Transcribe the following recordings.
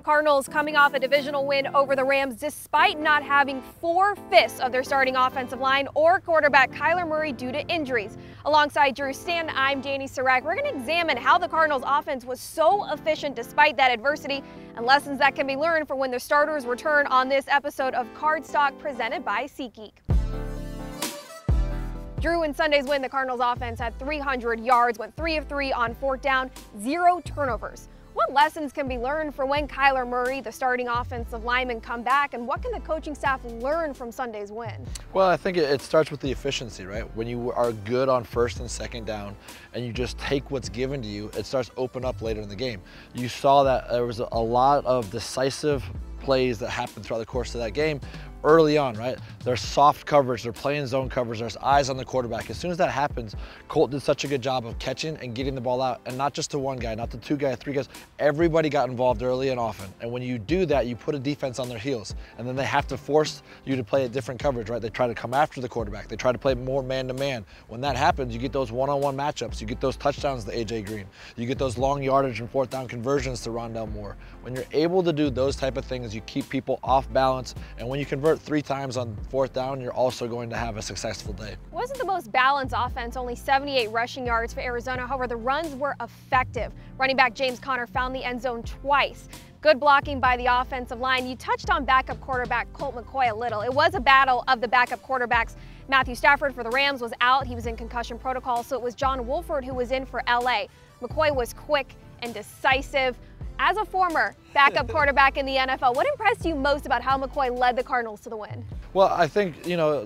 Cardinals coming off a divisional win over the Rams despite not having 4/5 of their starting offensive line or quarterback Kyler Murray due to injuries. Alongside Drew Stanton, I'm Danny Sarek. We're going to examine how the Cardinals offense was so efficient despite that adversity and lessons that can be learned for when the starters return on this episode of Card Stock presented by SeatGeek. Drew, in Sunday's win, the Cardinals offense had 300 yards, went 3 of 3 on fourth down, 0 turnovers. What lessons can be learned for when Kyler Murray, the starting offensive lineman, come back, and what can the coaching staff learn from Sunday's win? Well, I think it starts with the efficiency, right? When you are good on first and second down and you just take what's given to you, it starts to open up later in the game. You saw that there was a lot of decisive plays that happened throughout the course of that game early on, right? There's soft coverage, they're playing zone coverage, there's eyes on the quarterback. As soon as that happens, Colt did such a good job of catching and getting the ball out, and not just to one guy, not to two guys, three guys, everybody got involved early and often. And when you do that, you put a defense on their heels, and then they have to force you to play a different coverage, right? They try to come after the quarterback, they try to play more man-to-man. When that happens, you get those one-on-one matchups, you get those touchdowns to AJ Green, you get those long yardage and fourth down conversions to Rondell Moore. When you're able to do those type of things, you keep people off balance, and when you convert 3 times on fourth down, you're also going to have a successful day. Wasn't the most balanced offense, only 78 rushing yards for Arizona. However, the runs were effective. Running back James Conner found the end zone twice. Good blocking by the offensive line. You touched on backup quarterback Colt McCoy a little. It was a battle of the backup quarterbacks. Matthew Stafford for the Rams was out. He was in concussion protocol, so it was John Wolford who was in for LA. McCoy was quick and decisive. As a former backup quarterback in the NFL, what impressed you most about how McCoy led the Cardinals to the win? Well, I think,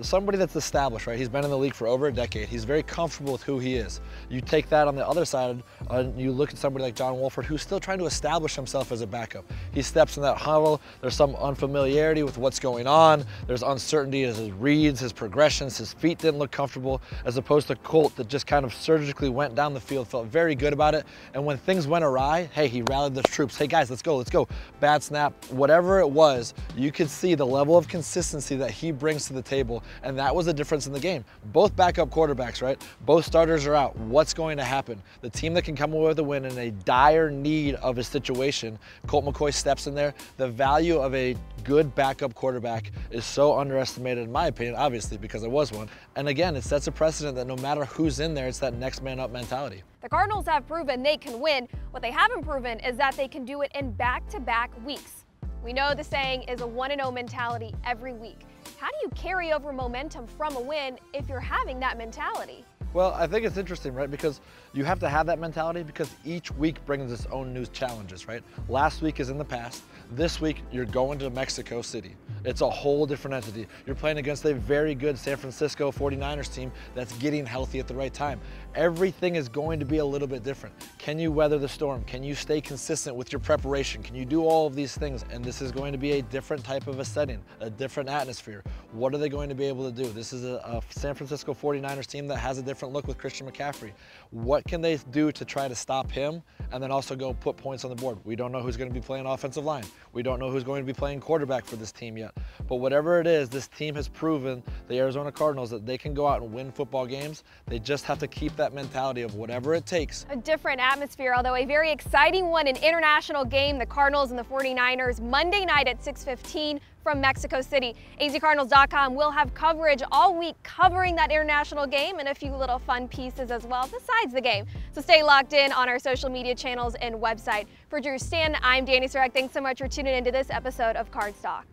somebody that's established, right? He's been in the league for over a decade. He's very comfortable with who he is. You take that on the other side, and you look at somebody like John Wolford, who's still trying to establish himself as a backup. He steps in that huddle. There's some unfamiliarity with what's going on. There's uncertainty as his reads, his progressions. His feet didn't look comfortable, as opposed to Colt that just kind of surgically went down the field, felt very good about it. And when things went awry, hey, he rallied the troops. Hey, guys, let's go, let's go. Bad snap, whatever it was, you could see the level of consistency that he brings to the table, and that was the difference in the game. Both backup quarterbacks, right? Both starters are out. What's going to happen? The team that can come away with a win in a dire need of a situation, Colt McCoy steps in there. The value of a good backup quarterback is so underestimated, in my opinion, obviously, because I was one. And again, it sets a precedent that no matter who's in there, it's that next man up mentality. The Cardinals have proven they can win. What they haven't proven is that they can do it in back-to-back weeks. We know the saying is a 1-0 mentality every week. How do you carry over momentum from a win if you're having that mentality? Well, I think it's interesting, right? Because you have to have that mentality because each week brings its own new challenges, right? Last week is in the past. This week, you're going to Mexico City. It's a whole different entity. You're playing against a very good San Francisco 49ers team that's getting healthy at the right time. Everything is going to be a little bit different. Can you weather the storm? Can you stay consistent with your preparation? Can you do all of these things? And this is going to be a different type of a setting, a different atmosphere. What are they going to be able to do? This is a San Francisco 49ers team that has a different look with Christian McCaffrey. What can they do to try to stop him and then also go put points on the board? We don't know who's going to be playing offensive line. We don't know who's going to be playing quarterback for this team yet. But whatever it is, this team has proven, the Arizona Cardinals, that they can go out and win football games. They just have to keep that mentality of whatever it takes. A different atmosphere, although a very exciting one, an international game, the Cardinals and the 49ers, Monday night at 6:15 from Mexico City. azcardinals.com will have coverage all week covering that international game and a few little fun pieces as well besides the game. So stay locked in on our social media channels and website. For Drew Stanton, I'm Danny Sarek. Thanks so much for tuning into this episode of Card Stock.